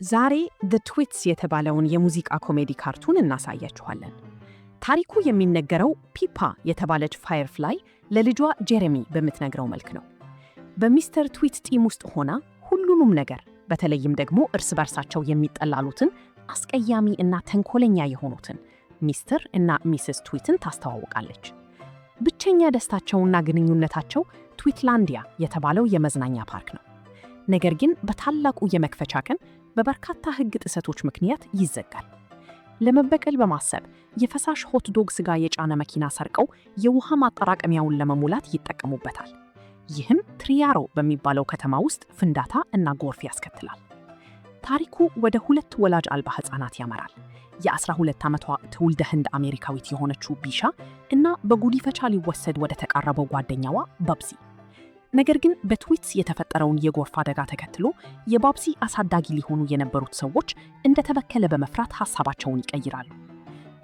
ዛሬ The Tweets የተባለውን የሙዚቃ ኮሜዲ ካርቱን እናሳያችኋለን። ታሪኩ የሚነገረው ፒፓ የተባለች ፋየርፍላይ ለልጇ ጄሬሚ በምትነግረው መልክ ነው። በሚስተር ትዊት ቲም ውስጥ ሆና ሁሉንም ነገር በተለይም ደግሞ እርስ በርሳቸው የሚጠላሉትን አስቀያሚ እና ተንኮለኛ የሆኑትን ሚስተር እና ሚስስ ትዊትን ታስተዋውቃለች። ብቸኛ ደስታቸውና ግንኙነታቸው ትዊትላንዲያ የተባለው የመዝናኛ ፓርክ ነው። ነገር ግን በታላቁ የመክፈቻ ቀን በበርካታ ሕግ ጥሰቶች ምክንያት ይዘጋል። ለመበቀል በማሰብ የፈሳሽ ሆት ዶግ ስጋ የጫነ መኪና ሰርቀው የውሃ ማጠራቀሚያውን ለመሙላት ይጠቀሙበታል። ይህም ትሪያሮ በሚባለው ከተማ ውስጥ ፍንዳታ እና ጎርፍ ያስከትላል። ታሪኩ ወደ ሁለት ወላጅ አልባ ሕፃናት ያመራል። የ12 ዓመቷ ትውልደ ህንድ አሜሪካዊት የሆነችው ቢሻ እና በጉዲፈቻ ሊወሰድ ወደ ተቃረበው ጓደኛዋ ባብሲ። ነገር ግን በትዊትስ የተፈጠረውን የጎርፍ አደጋ ተከትሎ የባብሲ አሳዳጊ ሊሆኑ የነበሩት ሰዎች እንደተበከለ በመፍራት ሐሳባቸውን ይቀይራሉ።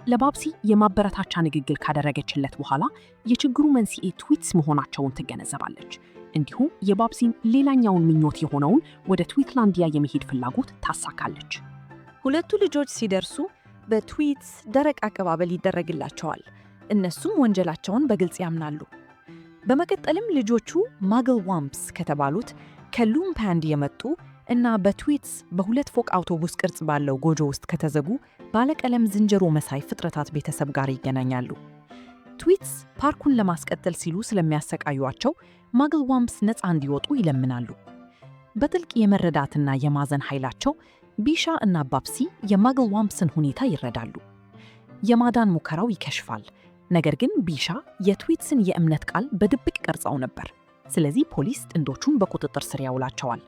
ለባብሲ የማበረታቻ ንግግር ካደረገችለት በኋላ የችግሩ መንስኤ ትዊትስ መሆናቸውን ትገነዘባለች። እንዲሁም የባብሲን ሌላኛውን ምኞት የሆነውን ወደ ትዊትላንዲያ የመሄድ ፍላጎት ታሳካለች። ሁለቱ ልጆች ሲደርሱ በትዊትስ ደረቅ አቀባበል ይደረግላቸዋል። እነሱም ወንጀላቸውን በግልጽ ያምናሉ። በመቀጠልም ልጆቹ ማግል ዋምፕስ ከተባሉት ከሉምፓንድ የመጡ እና በትዊትስ በሁለት ፎቅ አውቶቡስ ቅርጽ ባለው ጎጆ ውስጥ ከተዘጉ ባለቀለም ዝንጀሮ መሳይ ፍጥረታት ቤተሰብ ጋር ይገናኛሉ። ትዊትስ ፓርኩን ለማስቀጠል ሲሉ ስለሚያሰቃዩአቸው ማግል ዋምፕስ ነፃ እንዲወጡ ይለምናሉ። በጥልቅ የመረዳትና የማዘን ኃይላቸው ቢሻ እና ባብሲ የማግል ዋምፕስን ሁኔታ ይረዳሉ። የማዳን ሙከራው ይከሽፋል። ነገር ግን ቢሻ የትዊትስን የእምነት ቃል በድብቅ ቀርጸው ነበር። ስለዚህ ፖሊስ ጥንዶቹን በቁጥጥር ስር ያውላቸዋል።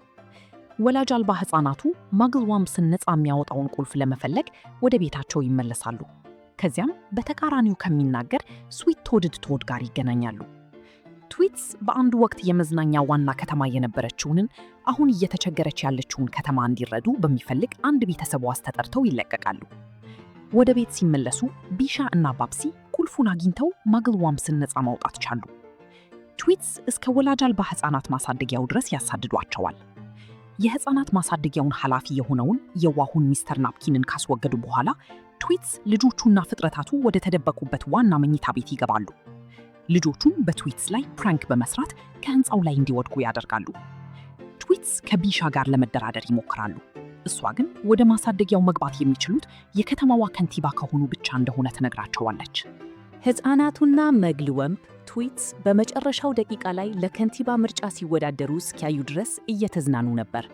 ወላጅ አልባ ሕፃናቱ ማግል ዋምፕስን ነፃ የሚያወጣውን ቁልፍ ለመፈለግ ወደ ቤታቸው ይመለሳሉ። ከዚያም በተቃራኒው ከሚናገር ስዊት ቶድድ ቶድ ጋር ይገናኛሉ። ትዊትስ በአንድ ወቅት የመዝናኛ ዋና ከተማ የነበረችውን አሁን እየተቸገረች ያለችውን ከተማ እንዲረዱ በሚፈልግ አንድ ቤተሰብ ዋስ ተጠርተው ይለቀቃሉ። ወደ ቤት ሲመለሱ ቢሻ እና ባብሲ ቁልፉን አግኝተው ማግል ዋምፕስን ነፃ ማውጣት ቻሉ። ትዊትስ እስከ ወላጅ አልባ ሕፃናት ማሳደጊያው ድረስ ያሳድዷቸዋል። የሕፃናት ማሳደጊያውን ኃላፊ የሆነውን የዋሁን ሚስተር ናፕኪንን ካስወገዱ በኋላ ትዊትስ ልጆቹና ፍጥረታቱ ወደ ተደበቁበት ዋና መኝታ ቤት ይገባሉ። ልጆቹን በትዊትስ ላይ ፕራንክ በመስራት ከህንፃው ላይ እንዲወድቁ ያደርጋሉ። ትዊትስ ከቢሻ ጋር ለመደራደር ይሞክራሉ። እሷ ግን ወደ ማሳደጊያው መግባት የሚችሉት የከተማዋ ከንቲባ ከሆኑ ብቻ እንደሆነ ትነግራቸዋለች። ሕፃናቱና ማግል ዋምፕ ትዊትስ በመጨረሻው ደቂቃ ላይ ለከንቲባ ምርጫ ሲወዳደሩ እስኪያዩ ድረስ እየተዝናኑ ነበር።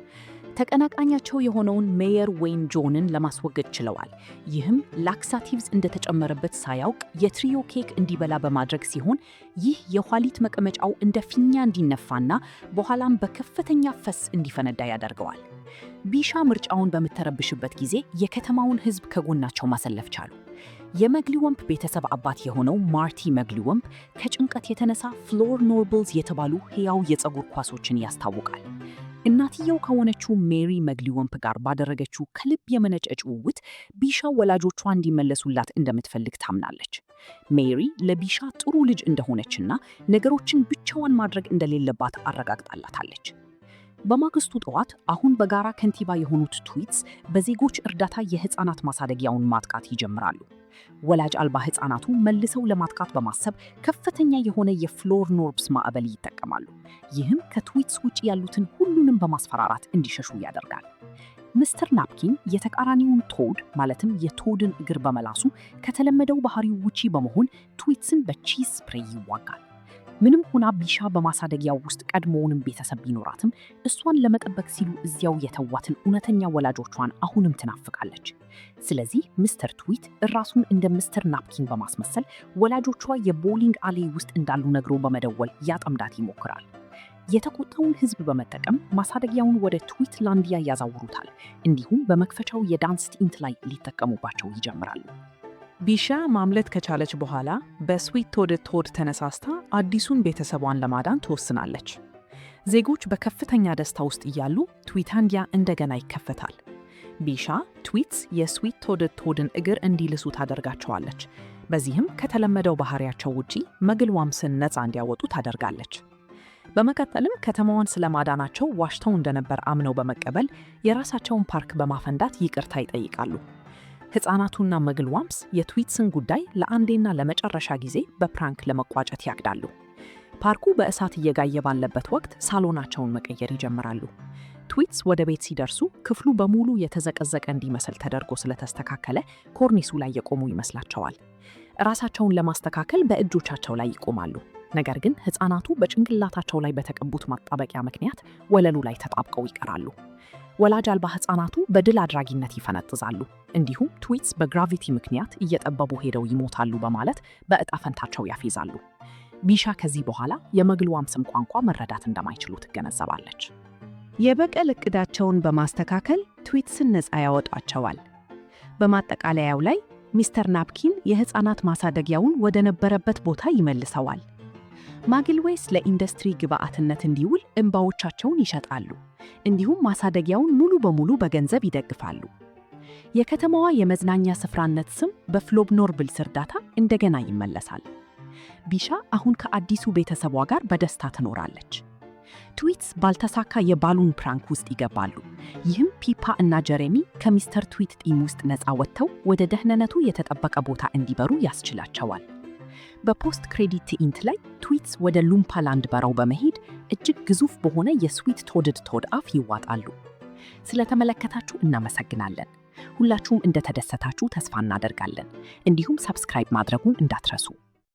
ተቀናቃኛቸው የሆነውን ሜየር ዌይን ጆንን ለማስወገድ ችለዋል። ይህም ላክሳቲቭስ እንደተጨመረበት ሳያውቅ የትሪዮ ኬክ እንዲበላ በማድረግ ሲሆን ይህ የኋሊት መቀመጫው እንደ ፊኛ እንዲነፋና በኋላም በከፍተኛ ፈስ እንዲፈነዳ ያደርገዋል። ቢሻ ምርጫውን በምትረብሽበት ጊዜ የከተማውን ሕዝብ ከጎናቸው ማሰለፍ ቻሉ። የማግል ዋምፕ ቤተሰብ አባት የሆነው ማርቲ ማግል ዋምፕ ከጭንቀት የተነሳ ፍሎር ኖርብልስ የተባሉ ሕያው የፀጉር ኳሶችን ያስታውቃል። እናትየው ከሆነችው ሜሪ ማግል ዋምፕ ጋር ባደረገችው ከልብ የመነጨ ጭውውት ቢሻ ወላጆቿ እንዲመለሱላት እንደምትፈልግ ታምናለች። ሜሪ ለቢሻ ጥሩ ልጅ እንደሆነችና ነገሮችን ብቻዋን ማድረግ እንደሌለባት አረጋግጣላታለች። በማግስቱ ጠዋት አሁን በጋራ ከንቲባ የሆኑት ትዊትስ በዜጎች እርዳታ የሕፃናት ማሳደጊያውን ማጥቃት ይጀምራሉ። ወላጅ አልባ ሕፃናቱ መልሰው ለማጥቃት በማሰብ ከፍተኛ የሆነ የፍሎር ኖርብስ ማዕበል ይጠቀማሉ። ይህም ከትዊትስ ውጭ ያሉትን ሁሉንም በማስፈራራት እንዲሸሹ ያደርጋል። ሚስተር ናፕኪን የተቃራኒውን ቶድ ማለትም የቶድን እግር በመላሱ ከተለመደው ባህሪው ውጪ በመሆን ትዊትስን በቺዝ ስፕሬይ ይዋጋል። ምንም ሆና ቢሻ በማሳደጊያው ውስጥ ቀድሞውንም ቤተሰብ ቢኖራትም እሷን ለመጠበቅ ሲሉ እዚያው የተዋትን እውነተኛ ወላጆቿን አሁንም ትናፍቃለች። ስለዚህ ሚስተር ትዊት ራሱን እንደ ሚስተር ናፕኪን በማስመሰል ወላጆቿ የቦሊንግ አሌ ውስጥ እንዳሉ ነግሮ በመደወል ያጠምዳት ይሞክራል። የተቆጣውን ሕዝብ በመጠቀም ማሳደጊያውን ወደ ትዊትላንዲያ ያዛውሩታል። እንዲሁም በመክፈቻው የዳንስ ትዕይንት ላይ ሊጠቀሙባቸው ይጀምራሉ። ቢሻ ማምለጥ ከቻለች በኋላ በስዊት ቶድድ ቶድ ተነሳስታ አዲሱን ቤተሰቧን ለማዳን ትወስናለች። ዜጎች በከፍተኛ ደስታ ውስጥ እያሉ ትዊታንዲያ እንደገና ይከፈታል። ቢሻ ትዊትስ የስዊት ቶድድ ቶድን እግር እንዲልሱ ታደርጋቸዋለች። በዚህም ከተለመደው ባህሪያቸው ውጪ ማግል ዋምፕስን ነፃ እንዲያወጡ ታደርጋለች። በመቀጠልም ከተማዋን ስለማዳናቸው ዋሽተው እንደነበር አምነው በመቀበል የራሳቸውን ፓርክ በማፈንዳት ይቅርታ ይጠይቃሉ። ሕፃናቱና መግል ዋምፕስ የትዊትስን ጉዳይ ለአንዴና ለመጨረሻ ጊዜ በፕራንክ ለመቋጨት ያቅዳሉ። ፓርኩ በእሳት እየጋየ ባለበት ወቅት ሳሎናቸውን መቀየር ይጀምራሉ። ትዊትስ ወደ ቤት ሲደርሱ ክፍሉ በሙሉ የተዘቀዘቀ እንዲመስል ተደርጎ ስለተስተካከለ ኮርኒሱ ላይ የቆሙ ይመስላቸዋል። ራሳቸውን ለማስተካከል በእጆቻቸው ላይ ይቆማሉ። ነገር ግን ሕፃናቱ በጭንቅላታቸው ላይ በተቀቡት ማጣበቂያ ምክንያት ወለሉ ላይ ተጣብቀው ይቀራሉ። ወላጅ አልባ ሕፃናቱ በድል አድራጊነት ይፈነጥዛሉ። እንዲሁም ትዊትስ በግራቪቲ ምክንያት እየጠበቡ ሄደው ይሞታሉ በማለት በዕጣ ፈንታቸው ያፌዛሉ። ቢሻ ከዚህ በኋላ የመግል ዋምፕስን ቋንቋ መረዳት እንደማይችሉ ትገነዘባለች። የበቀል እቅዳቸውን በማስተካከል ትዊትስን ነፃ ያወጧቸዋል። በማጠቃለያው ላይ ሚስተር ናፕኪን የሕፃናት ማሳደጊያውን ወደ ነበረበት ቦታ ይመልሰዋል። ማግልዌይስ ለኢንዱስትሪ ግብዓትነት እንዲውል እንባዎቻቸውን ይሸጣሉ። እንዲሁም ማሳደጊያውን ሙሉ በሙሉ በገንዘብ ይደግፋሉ። የከተማዋ የመዝናኛ ስፍራነት ስም በፍሎብኖርብልስ እርዳታ እንደገና ይመለሳል። ቢሻ አሁን ከአዲሱ ቤተሰቧ ጋር በደስታ ትኖራለች። ትዊትስ ባልተሳካ የባሉን ፕራንክ ውስጥ ይገባሉ። ይህም ፒፓ እና ጀሬሚ ከሚስተር ትዊት ጢም ውስጥ ነፃ ወጥተው ወደ ደህንነቱ የተጠበቀ ቦታ እንዲበሩ ያስችላቸዋል። በፖስት ክሬዲት ትዕይንት ላይ ትዊትስ ወደ ሉምፓላንድ በረው በመሄድ እጅግ ግዙፍ በሆነ የስዊት ቶድድ ቶድ አፍ ይዋጣሉ። ስለተመለከታችሁ እናመሰግናለን። ሁላችሁም እንደተደሰታችሁ ተስፋ እናደርጋለን። እንዲሁም ሰብስክራይብ ማድረጉን እንዳትረሱ።